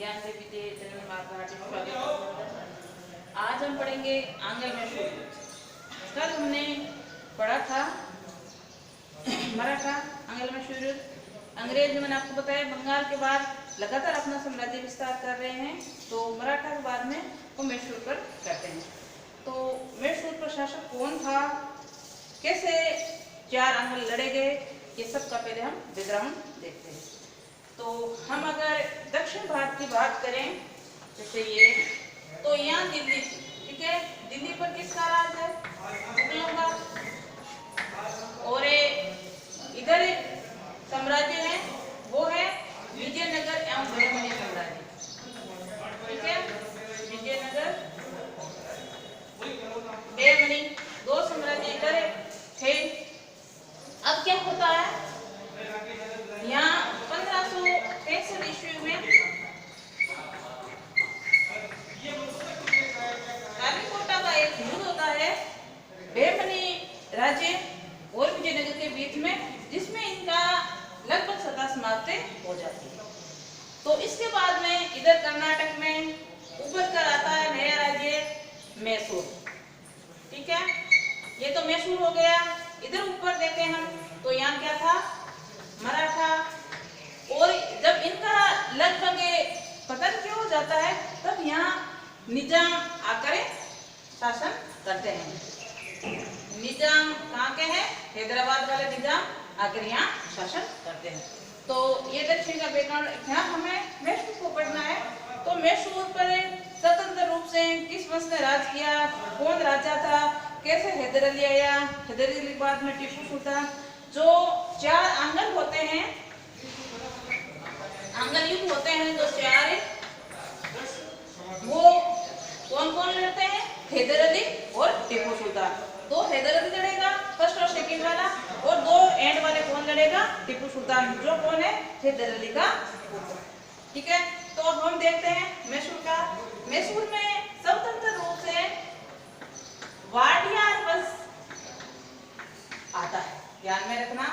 ज्ञान देवी के चरण में आपका हार्दिक स्वागत है। आज हम पढ़ेंगे आंग्ल में शुरू। कल हमने पढ़ा था मराठा आंग्ल में शुरू। अंग्रेज मैंने आपको बताया बंगाल के बाद लगातार अपना साम्राज्य विस्तार कर रहे हैं, तो मराठा के बाद में वो मैसूर पर करते हैं। तो मैसूर पर शासक कौन था, कैसे चार आंग्ल लड़े गए, ये सब का पहले हम बैकग्राउंड देखते हैं। तो हम अगर दक्षिण भारत की बात करें, जैसे ये, तो यहाँ दिल्ली, ठीक है, दिल्ली पर किसका राज है, मुगलों का। और इधर साम्राज्य है वो है विजयनगर एवं बहमनी साम्राज्य, ठीक है, विजयनगर बहमनी दो साम्राज्य इधर थे। अब क्या होता है, यहाँ 1563 ईस्वी में कालीकोटा का एक युद्ध होता है बहमनी राज्य और विजयनगर के बीच में, जिसमें इनका लगभग सत्ता समाप्ति हो जाती है। तो इसके बाद में इधर कर्नाटक में उभर कर आता है नया राज्य मैसूर, ठीक है, ये तो मैसूर हो गया। इधर ऊपर देखें हम तो यहाँ क्या था, मराठा। और जब इनका लगभग पतन क्यों हो जाता है, तब यहाँ निजाम आकर शासन करते हैं। निजाम कहाँ के हैं, हैदराबाद वाले निजाम आकर यहाँ शासन करते हैं। तो ये दक्षिण का बैकग्राउंड, यहाँ हमें मैसूर को पढ़ना है। तो मैसूर पर स्वतंत्र रूप से किस वंश ने राज किया, कौन राजा था, कैसे हैदर अली आया, हैदर अली के बाद में टीपू सुल्तान। जो चार आंगन होते हैं, आंगन युद्ध होते हैं जो चार, वो कौन कौन लड़ते हैं, हैदर अली और टीपू सुल्तान। दो हैदर अली लड़ेगा फर्स्ट और सेकंड वाला, और दो एंड वाले कौन लड़ेगा, टीपू सुल्तान, जो कौन है, हैदर अली का पुत्र, ठीक है। तो हम देखते हैं मैसूर का। मैसूर में स्वतंत्र रूप से वाडियार वंश आता है, ध्यान में रखना,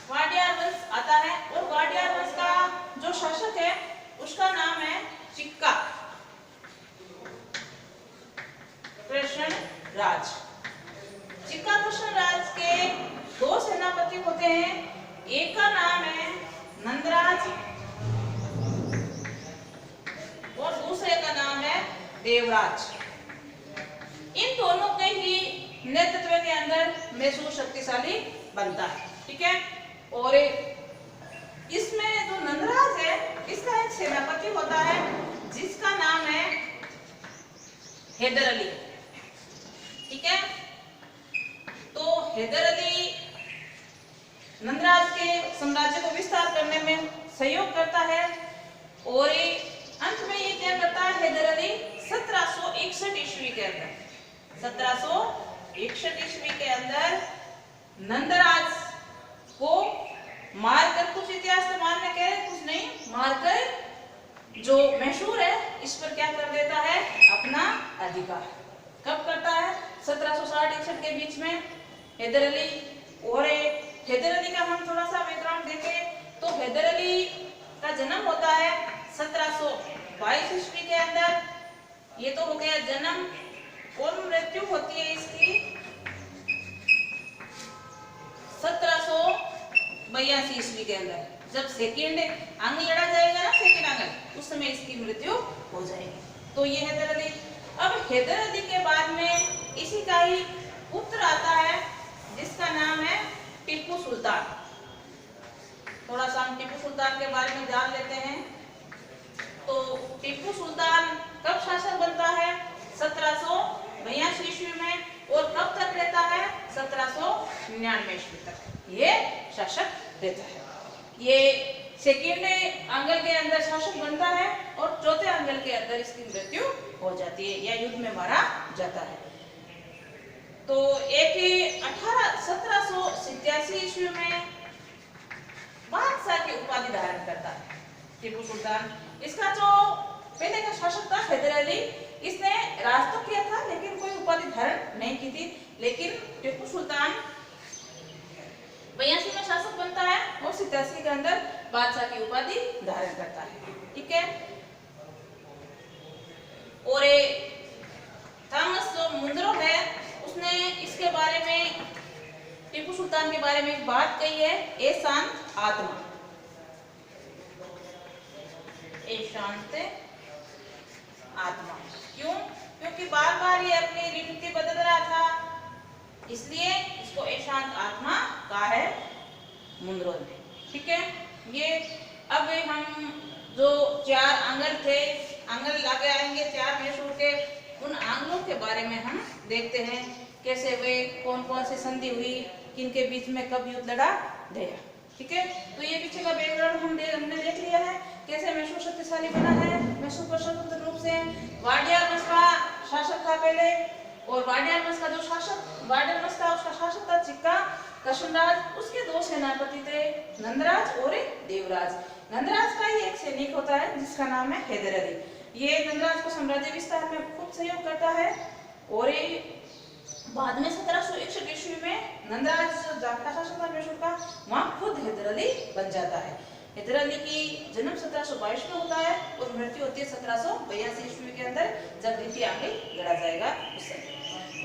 वाडियार वंश आता है। और वाडियार वंश का जो शासक है उसका नाम है चिक्का कृष्ण राज। चिक्का कृष्ण राज के दो सेनापति होते हैं, एक का नाम है नंदराज और दूसरे का नाम है देवराज। इन दोनों के ही नेतृत्व के अंदर मैसूर शक्तिशाली बनता है, ठीक है। और इसमें जो नंदराज है, इसका एक सेनापति होता है जिसका नाम है हैदर अली, ठीक है। तो हैदर अली नंदराज के साम्राज्य को विस्तार करने में सहयोग करता है। और अंत में ये क्या करता है, हैदर अली 1761 ईस्वी के अंदर, 1761 ईस्वी के अंदर नंदराज को मारकर, कुछ इतिहास तो मारने कह रहे, कुछ नहीं, मारकर जो मैसूर है इस पर क्या कर देता है, अपना अधिकार। कब करता है, 1760-61 के बीच में हैदर अली। और हैदर अली का हम थोड़ा सा बैकग्राउंड देखें तो हैदर अली का जन्म होता है 1722 ईस्वी के अंदर, ये तो हो गया जन्म। और मृत्यु होती है इसकी 1782 ईस्वी के अंदर, जब सेकेंड आंगन लड़ा जाएगा ना, सेकेंड आंगन, उस समय इसकी मृत्यु हो जाएगी। तो ये हैदर अली। अब हैदर अली के बाद में इसी का ही पुत्र आता है जिसका नाम है टीपू सुल्तान। थोड़ा सा हम टीपू सुल्तान के बारे में जान लेते हैं। तो टीपू सुल्तान कब शासक बनता है, 1782 ईस्वी में, और कब तक रहता है, 1799 ईस्वी तक ये शासक रहता है। ये सेकेंड आंगल के अंदर शासक बनता है और चौथे आंगल के अंदर इसकी मृत्यु हो जाती है या युद्ध में मारा जाता है। तो एक 1787 ईस्वी में बादशाह की उपाधि धारण करता है टीपू सुल्तान। इसका जो पहले का शासक था हैदर अली, इसने राज तो किया था लेकिन कोई उपाधि धारण नहीं की थी। लेकिन टीपू सुल्तान 82 में शासक बनता है और 87 के अंदर बादशाह की उपाधि धारण करता है, ठीक है। और ये थॉमस जो मुंद्रो है उसने इसके बारे में, टीपू सुल्तान के बारे में एक बात कही है, ए शांत आत्मा, ए शांत आत्मा। क्यों? क्योंकि बार बार ये अपनी रीति बदल रहा था, इसलिए इसको ए शांत आत्मा कहा है मुंद्रो ने। ठीक है, ये अब हम जो 4 आंगल थे, आंगल आगे आएंगे 4 मैसूर के, उन आंगलों के बारे में हम देखते हैं कैसे वे, कौन कौन सी संधि हुई, किन के बीच में कब युद्ध लड़ा गया। ठीक है, तो ये पीछे का बैकग्राउंड हमने देख लिया है, कैसे मैसूर शक्तिशाली बना है। मैसूर पर स्वतंत्र रूप से वाडियार वंश का शासक था पहले, और वाडियार वंश का जो शासक वाडियार वंश था उसका शासक था चिक्का कृष्णराज, उसके 2 सेनापति थे, नंदराज और देवराज। नंदराज का ही एक सैनिक होता है जिसका नाम है हैदर अली। ये नंदराज को साम्राज्य विस्तार में खूब सहयोग करता है, और ये बाद में 1761 ईस्वी में नंदराज जाखड़ा शासक था मैसूर का, वहाँ खुद हैदर अली बन जाता है। हैदर अली की जन्म 1722 में होता है और मृत्यु होती है 1782 ईस्वी के अंदर, जब द्वितीय आंगल लड़ा जाएगा उस समय।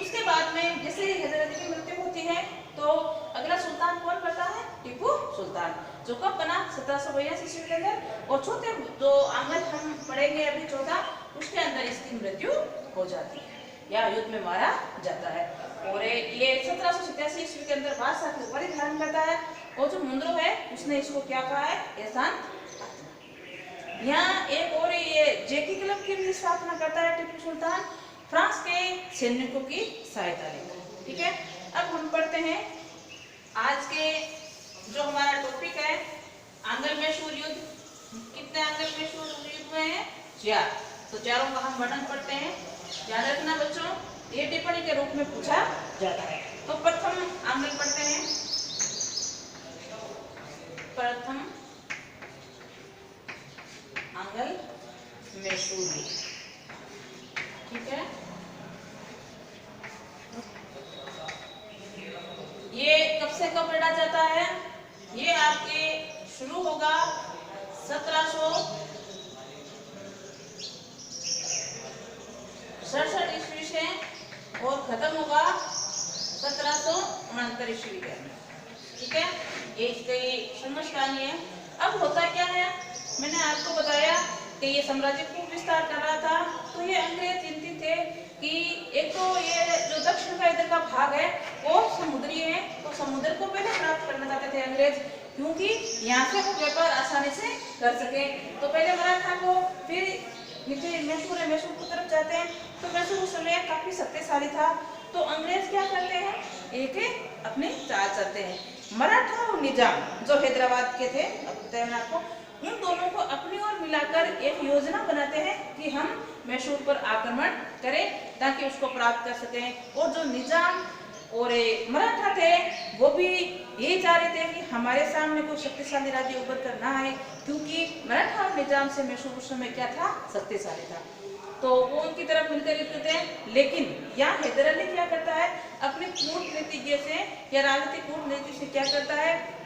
उसके बाद में जैसे ही हैदर अली की मृत्यु होती है तो अगला सुल्तान कौन बनता है? टीपू सुल्तान, जो कब बना? 1782 ईस्वी के अंदर। और चौथे जो आंगल हम पढ़ेंगे अभी 14, उसके अंदर इसकी मृत्यु हो जाती है या युद्ध में मारा जाता है। और ये 1787 ईस्वी के अंदर बादशाह की उपाधि धारण करता है, और जो मुंद्रो है उसने इसको क्या कहा है? एहसान। यहाँ एक और ये जैकी क्लब की भी स्थापना करता है टीपू सुल्तान, फ्रांस के सैनिकों की सहायता लेकर। ठीक है, अब हम पढ़ते हैं आज के जो हमारा टॉपिक है, आंगल मैसूर युद्ध। कितने आंगल मैसूर युद्ध हुए हैं? 4। तो चारों का हम वर्णन पढ़ते हैं। ध्यान रखना बच्चों, ये टिप्पणी के रूप में पूछा जाता है। तो प्रथम आंगल पढ़ते हैं, प्रथम आंगल मैसूर युद्ध। ठीक है, ये कब से कब लड़ा जाता है? ये आपके शुरू होगा 1767 ईस्वी से और खत्म होगा 1769 ईस्वी के अंदर। ठीक है, ये इसकी संघर्ष कहानी है। अब होता क्या है, मैंने आपको बताया कि ये साम्राज्य खूब विस्तार कर रहा था, तो ये अंग्रेज चिंतित थे कि एक तो ये जो दक्षिण का इधर का भाग है वो समुद्री है, तो समुद्र को पहले प्राप्त करना चाहते थे अंग्रेज, क्योंकि यहाँ से वो व्यापार आसानी से कर सके। तो पहले मराठा को, फिर नीचे मैसूर है, मैसूर की तरफ जाते हैं। तो मैसूर उस समय काफी शक्तिशाली था, तो अंग्रेज क्या करते हैं? एक अपने चाल चलते हैं। मराठा और निजाम जो हैदराबाद के थे, अब बताया मैंने आपको, उन दोनों को अपनी ओर मिलाकर एक योजना बनाते हैं कि हम मैसूर पर आक्रमण करें ताकि उसको प्राप्त कर सकें। और जो निजाम और मराठा थे वो भी यही चाह रहे थे कि हमारे सामने कोई शक्तिशाली राज्य उभर कर ना आए, क्योंकि मराठा और निजाम से मैसूर उस समय क्या था? शक्तिशाली था, तो वो उनकी तरफ मिलकर लिखते थे। लेकिन यहाँ हैदर अली क्या करता है? अपनी कूटनीतिज्ञ से या राजनीतिक कूटनीति से क्या करता है?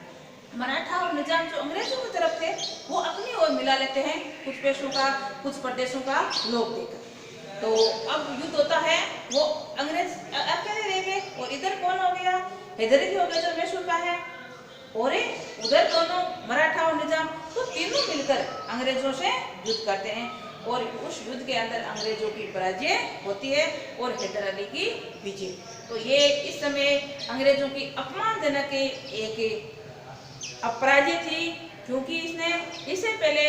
मराठा और निजाम जो अंग्रेजों की तरफ थे वो अपनी ओर मिला लेते हैं, कुछ पेशों का, कुछ प्रदेशों का लोग देकर। तो अब युद्ध होता है, वो अंग्रेज अकेले रह गए, और इधर कौन हो गया? हैदर अली हो गया जो मैसूर का है, और उधर दोनों मराठा और निजाम, तो तीनों मिलकर अंग्रेजों से युद्ध करते हैं। और उस युद्ध के अंदर अंग्रेजों की पराजय होती है और हैदर अली की विजय। तो ये इस समय अंग्रेजों की अपमानजनक एक अपराजय थी, क्योंकि इससे पहले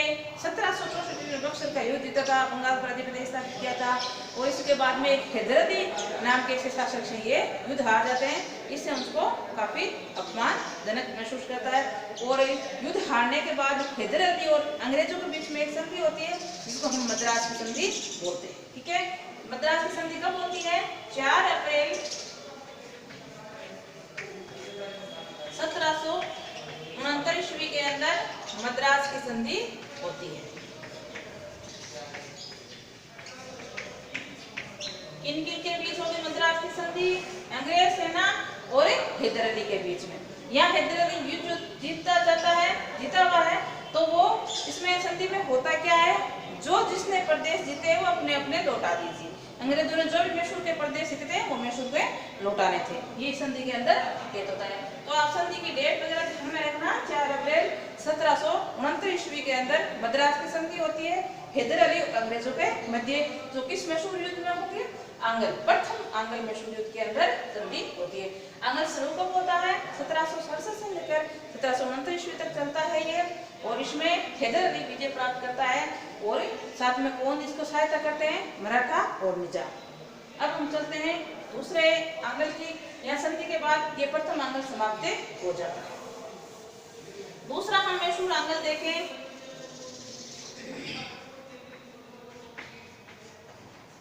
1764 में बक्सर का युद्ध जीता था, बंगाल प्राधिपत्य स्थापित किया था, और इसके बाद में एक हैदर अली नाम के ऐसे शासक से ये युद्ध हार जाते हैं। इससे उनको काफी अपमानजनक महसूस करता है, और युद्ध हारने के बाद हैदर अली और अंग्रेजों के बीच में एक संधि होती है जिसको हम मद्रास की संधि बोलते हैं। ठीक है, मद्रास की संधि कब होती है? 4 अप्रैल 1769 ईस्वी के अंदर मद्रास की संधि होती है। किन किन के बीच होगी मद्रास की संधि? अंग्रेज सेना और हैदर अली के बीच में। यहाँ हैदर अली युद्ध जीता हुआ है, तो वो इसमें संधि में होता क्या है? जो जिसने प्रदेश जीते वो अपने अपने लौटा दीजिए। अंग्रेजों ने जो भी मैसूर के प्रदेश जीते थे वो मैसूर के लौटाने थे। ये संधि के अंदर भेद होता है। तो आप संधि की डेट वगैरह ध्यान में रखना। 4 अप्रैल 1769 ईस्वी के अंदर मद्रास की संधि होती है हैदर अली और अंग्रेजों के मध्य, जो किस मैसूर युद्ध में होगी? आंग्ल, प्रथम आंग्ल मैसूर युद्ध के अंदर संधि होती है। आंग्ल शुरू कब होता है? 1767 से लेकर 1769 ईस्वी तक चलता है ये, और इसमें हैदर अली विजय प्राप्त करता है, और साथ में कौन इसको सहायता करते हैं? मराठा और निजाम। अब हम चलते हैं दूसरे आंग्ल की। यह संधि के बाद ये प्रथम आंग्ल समाप्त हो जाता है। दूसरा हम मैसूर आंग्ल देखें।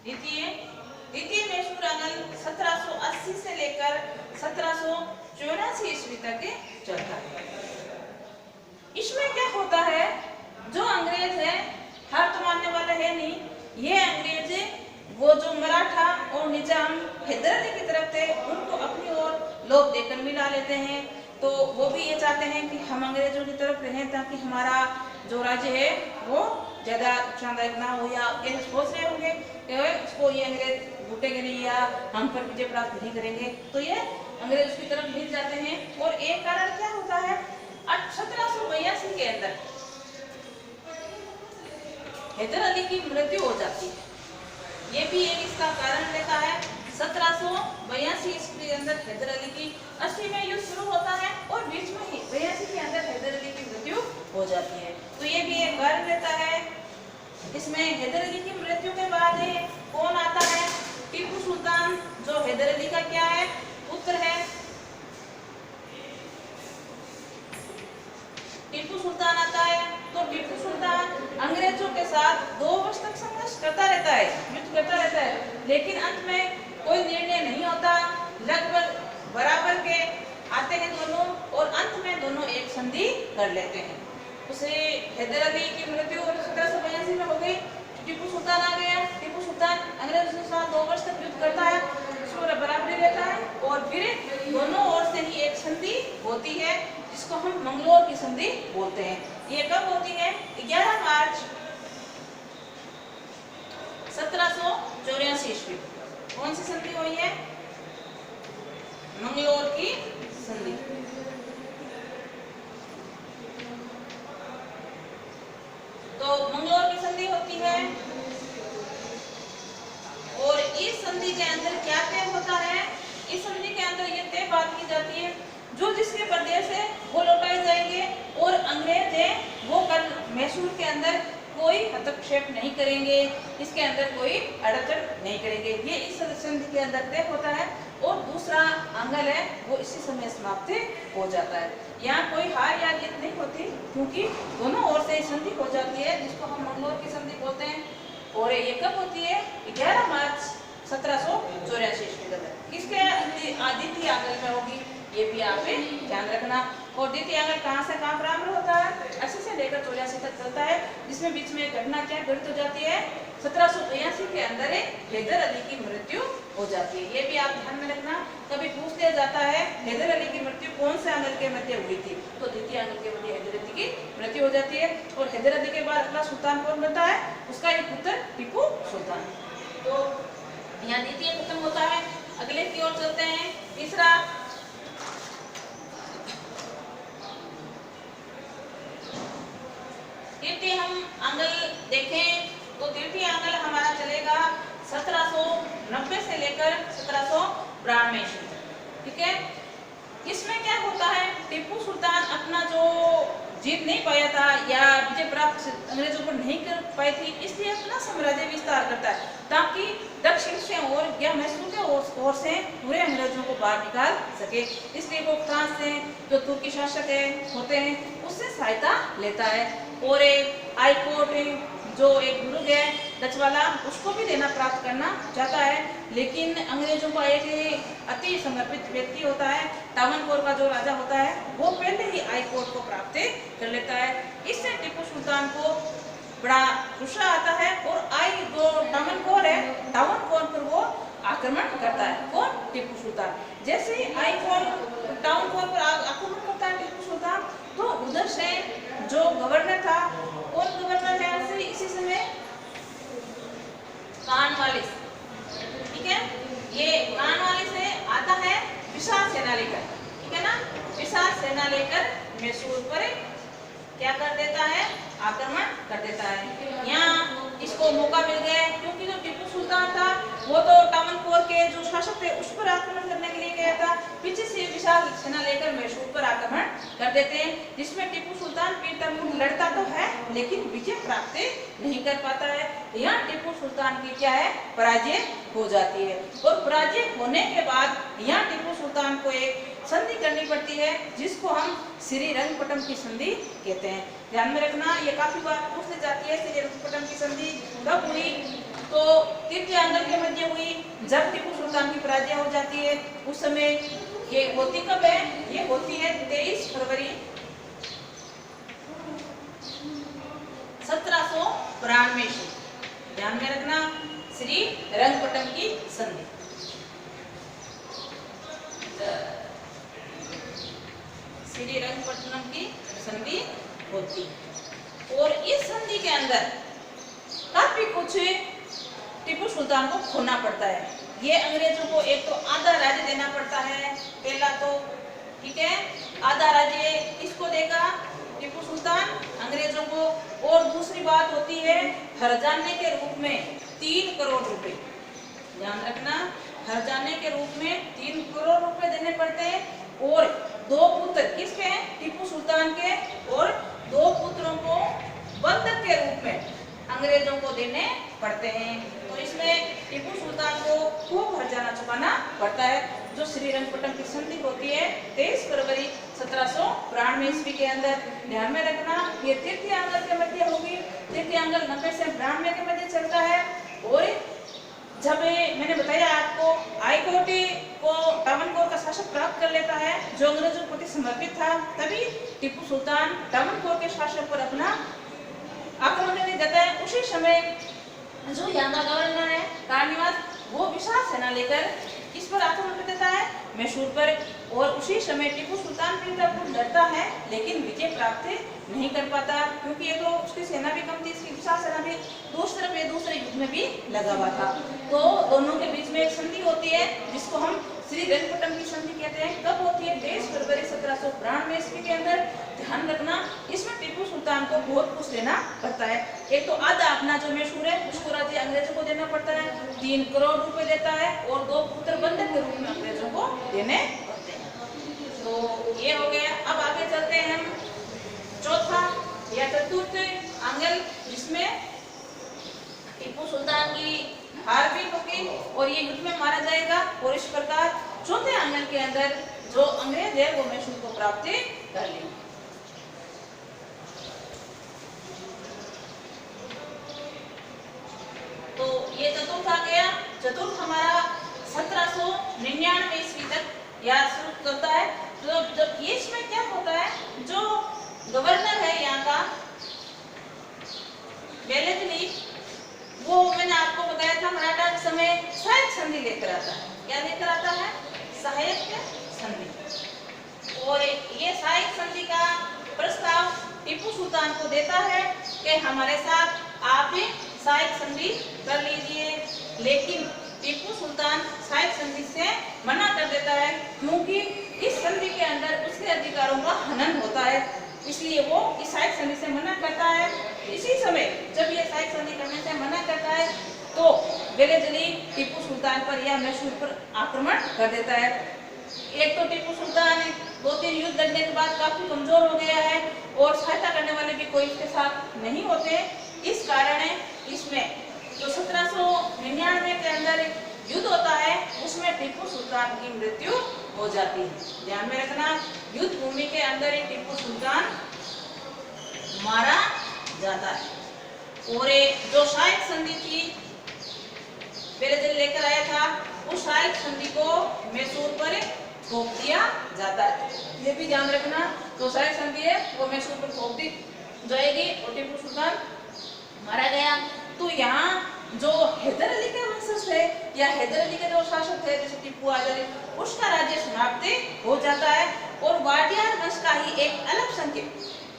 द्वितीय मैसूर आंग्ल 1780 से लेकर 1784 ईस्वी तक चलता है। इसमें क्या होता है? जो अंग्रेज है, हार तो मानने वाले है नहीं, ये अंग्रेज वो जो मराठा और निजाम हैदर अली की तरफ थे उनको अपनी ओर लोभ देकर मिला लेते हैं। तो वो भी ये चाहते हैं कि हम अंग्रेजों की तरफ रहें ताकि हमारा जो राज्य है वो ज्यादा नुकसानदायक ना हो, या ये सोच रहे होंगे कि इसको ये अंग्रेज लूटेंगे नहीं या हम पर विजय प्राप्त नहीं करेंगे, तो ये अंग्रेज उसकी तरफ मिल जाते हैं। और एक कारण क्या होता है? 1782 के अंदर हैदर अली की मृत्यु हो जाती है। ये भी एक इसका कारण रहता है। 1782 ईस्वी के अंदर हैदर अली की 80 में युद्ध शुरू होता है और बीच में ही 82 के अंदर हैदर अली की मृत्यु हो जाती है। तो ये भी एक कारण रहता है। इसमें हैदर अली की मृत्यु के बाद कौन आता है? टीपू सुल्तान, जो हैदर अली का क्या है? पुत्र है। टीपू सुल्तान आता है। तो टीपू सुल्तान अंग्रेजों के साथ 2 वर्ष तक संघर्ष करता रहता है, युद्ध करता रहता है, लेकिन अंत में कोई निर्णय नहीं होता। लगभग बराबर के आते हैं दोनों, और अंत में दोनों एक संधि कर लेते हैं। उसे हैदर अली की मृत्यु 1782 में हो गई। टीपू सुल्तान आ गया। टीपू सुल्तान अंग्रेजों के साथ 2 वर्ष तक युद्ध करता है, उसमें बराबरी रहता है, और फिर दोनों ओर से ही एक संधि होती है जिसको हम मंगलोर की संधि बोलते हैं। ये कब होती है? 11 मार्च 1784 ईस्वी। कौन सी संधि हुई है? मंगलोर की संधि। तो मंगलोर की संधि होती है, और इस संधि के अंदर क्या तय होता है? इस संधि के अंदर ये तय बात की जाती है जो जिसके प्रदेश है वो लौटाए जाएंगे, और अंग्रेज है वो कर मैसूर के अंदर कोई हस्तक्षेप नहीं करेंगे, इसके अंदर कोई अड़चन नहीं करेंगे। ये इस संधि के अंदर तय होता है। और दूसरा आंग्ल है वो इसी समय समाप्त हो जाता है। यहाँ कोई हार या जीत नहीं होती, क्योंकि दोनों ओर से संधि हो जाती है, जिसको हम मंगलोर की संधि बोलते हैं। और ये कब होती है? 11 मार्च 1784 ईस्वी के अंदर। किसके द्वितीय आंग्ल में होगी, ये भी आप ध्यान रखना। और द्वितीय आंग्ल कहाँ से कहाँ प्रारंभ होता है? 80 से लेकर 84 तक चलता है, जिसमें बीच में घटना क्या घटित हो जाती है? 1782 के अंदर हैदर अली की मृत्यु हो जाती है। ये भी आप ध्यान में रखना। कभी पूछ लिया जाता है हैदर अली की मृत्यु कौन से आंग्ल के मध्य हुई थी, तो द्वितीय आंग्ल के मध्य हैदर अली की मृत्यु हो जाती है। और हैदर अली के बाद अगला सुल्तान कौन बनता है? उसका एक पुत्र टीपू सुल्तान। तो यहाँ द्वितीय खत्म होता है। अगले की ओर चलते हैं। तीसरा तृतीय हम आंग्ल देखें तो तृतीय आंग्ल हमारा चलेगा 1790 से लेकर 1792 ईस्वी तक। ठीक है। इसमें क्या होता है? टीपू सुल्तान अपना जो जीत नहीं पाया था या विजय प्राप्त अंग्रेजों पर नहीं कर पाई थी, इसलिए अपना साम्राज्य विस्तार करता है ताकि दक्षिण से और या मैसूर के ओर से पूरे अंग्रेजों को बाहर निकाल सके। इसलिए वो फ्रांस से जो तुर्की शासक है होते हैं उससे सहायता लेता है। और आई कोर्ट जो एक दुर्ग है डच वाला, उसको भी देना प्राप्त करना चाहता है, लेकिन अंग्रेजों का एक अति समर्पित व्यक्ति होता है, टावनकोर का जो राजा होता है, वो पहले ही आई कोर्ट को प्राप्त कर लेता है। इससे टीपू सुल्तान को बड़ा गुस्सा आता है और आई जो टावनकोर है, टावनकोर पर वो आक्रमण करता है। कौन? टीपू सुल्तान। जैसे ही आई कोर्ट टावनकोर पर आक्रमण करता है टीपू सुल्तान, तो उधर से जो गवर्नर था, कौन गवर्नर है इसी समय? कानवालिस, ठीक है। ये कानवालिस से आता है विशाल सेना लेकर, ठीक है ना। विशाल सेना लेकर मैसूर पर क्या कर देता है, आक्रमण कर देता है। यहाँ इसको मौका मिल गया क्योंकि जो टीपू सुल्तान था वो तो टामनकोर के जो शासक थे उस पर आक्रमण करने के लिए गया था। पीछे से विशाल सेना लेकर मैसूर पर आक्रमण कर देते हैं, जिसमें टीपू सुल्तान पीरतरमुन लड़ता तो है लेकिन विजय प्राप्त नहीं कर पाता है। यहाँ टीपू सुल्तान की क्या है, पराजय हो जाती है। और पराजय होने के बाद यहाँ टीपू सुल्तान को एक संधि करनी पड़ती है जिसको हम श्रीरंगपट्टम की संधि कहते हैं। ध्यान में रखना, ये काफी बार पूछ ली जाती है। श्रीरंगपट्टम की संधि कब हुई, तो तृतीय आंगल के मध्य हुई, जब टीपू सुल्तान की पराजय हो जाती है। उस समय ये होती कब है, ये होती है 23 फरवरी 1792 से। ध्यान में रखना, श्रीरंगपट्टम की संधि। श्रीरंगपट्टनम की संधि होती है और इस संधि के अंदर काफी कुछ टीपू सुल्तान को खोना पड़ता है। ये अंग्रेजों को एक तो आधा राज्य देना पड़ता है, पहला तो, ठीक है। आधा राज्य किसको देगा, टीपू सुल्तान अंग्रेजों को। और दूसरी बात होती है हरजाने के रूप में 3 करोड़ रुपए। ध्यान रखना, हरजाने के रूप में 3 करोड़ रुपए देने पड़ते हैं। और 2 पुत्र किसके हैं, टीपू सुल्तान के, और 2 पुत्रों को बंधक के रूप में अंग्रेजों को देने पड़ते हैं। तो इसमें टीपू सुल्तान को खूब हरजाना चुकाना पड़ता है। जो श्रीरंगपट्टम की संधि होती है 23 फरवरी 1792 ईस्वी के अंदर। ध्यान में रखना, ये तृतीय आंगल के मध्य होगी। तृतीय आंगल 90 से 92 के मध्य चलता है। और जब मैंने बताया आपको आईकोटी को टामनकोर का शासक प्राप्त कर लेता है जो अंग्रेजों के प्रति समर्पित था, तभी टीपू सुल्तान टामनकोर के शासक पर अपना आक्रमण नहीं देता है। उसी समय जो यहाँ का गवर्नर है कारनिवास, वो विशाल सेना लेकर किस पर आक्रमण कर देता है, मैसूर पर। और उसी समय टीपू सुल्तान पीरतरमुन लड़ता है लेकिन विजय प्राप्त नहीं कर पाता, क्योंकि ये तो उसकी सेना भी कम थी, इसकी विशाल सेना भी दूसरी तरफ ये दूसरे युद्ध में भी लगा हुआ था। तो दोनों के बीच में एक संधि होती है जिसको हम श्रीरंगपट्टम की संधि कहते हैं। कब होती है, 23 फरवरी 1792 ईस्वी के अंदर। ध्यान रखना, इसमें टीपू सुल्तान को बहुत कुछ देना पड़ता है। एक तो आधा अपना जो मैसूर है उसको राज्य अंग्रेजों को देना पड़ता है, 3 करोड़ रुपए देता है, और 2 पुत्र बंधक के रूप में अंग्रेजों को देने पड़ते हैं। तो ये हो गया। अब आगे चलते हैं हम चौथा या चतुर्थ आंगल, जिसमें टीपू सुल्तान की हार भी होगी और ये युद्ध में मारा जाएगा। और इस प्रकार चौथे आंगल के अंदर जो अंग्रेज है वो मैसूर को प्राप्त कर लेंगे। तो ये चतुर्थ आ गया। चतुर्थ हमारा 1799 ईस्वी तक या शुरू होता है। तो जब ये इसमें क्या होता है, जो गवर्नर है यहाँ का बेलेजली, वो मैंने आपको बताया था मराठा के समय सहायक संधि लेकर आता है। क्या लेकर आता है, सहायक संधि। और ये सहायक संधि का प्रस्ताव टीपू सुल्तान को देता है कि हमारे साथ आप सहायक संधि कर लीजिए, लेकिन टीपू सुल्तान सहायक संधि से मना कर देता है, क्योंकि इस संधि के अंदर उसके अधिकारों का हनन होता है, इसलिए वो इस सहायक संधि से मना करता है। इसी समय जब ये सहायक संधि करने से मना करता है तो बेलेजली टीपू सुल्तान पर या मैसूर पर आक्रमण कर देता है। एक तो टीपू सुल्तान 2-3 युद्ध लड़ने के बाद काफी कमजोर हो गया है और सहायता करने वाले भी कोई इसके साथ नहीं होते। इस कारण इसमें जो 1799 के अंदर युद्ध होता है उसमें टीपू सुल्तान की मृत्यु हो जाती है। ध्यान में रखना, युद्ध भूमि के अंदर ही टीपू सुल्तान मारा जाता है। और जो सहायक संधि थी बेलेजली लेकर आया था, उस सहायक संधि को मैसूर पर थोप दिया जाता है। ये भी ध्यान रखना, जो सहायक संधि है वो मैसूर पर थोप दी जाएगी और टीपू सुल्तान मारा गया। तो यहाँ जो हैदर अली के वंशज थे या हैदर अली के जो शासक थे जैसे टीपू आजली, उसका राज्य समाप्त हो जाता है और वाडियार वंश का ही एक अलग संख्य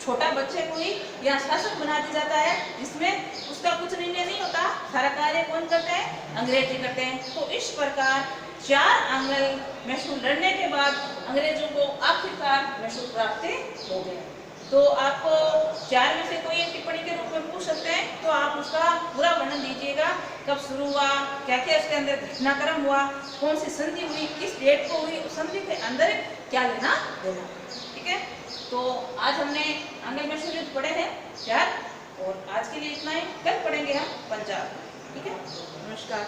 छोटा बच्चे को ही यहाँ शासक बना दिया जाता है, जिसमें उसका कुछ निर्णय नहीं होता, सारा कार्य कौन करते हैं, अंग्रेज ही करते हैं। तो इस प्रकार 4 आंग्ल मैसूर लड़ने के बाद अंग्रेजों को आखिरकार मैसूर प्राप्त हो गया। तो आप 4 में से कोई एक टिप्पणी के रूप में पूछ सकते हैं, तो आप उसका पूरा वर्णन दीजिएगा, कब शुरू हुआ, क्या क्या इसके अंदर घटनाक्रम हुआ, कौन सी संधि हुई, किस डेट को हुई, संधि के अंदर क्या लेना देना। ठीक है, तो आज हमने आंग्ल मैसूर युद्ध पढ़े हैं 4, और आज के लिए इतना ही। कल पढ़ेंगे हम पंजाब। ठीक है, नमस्कार।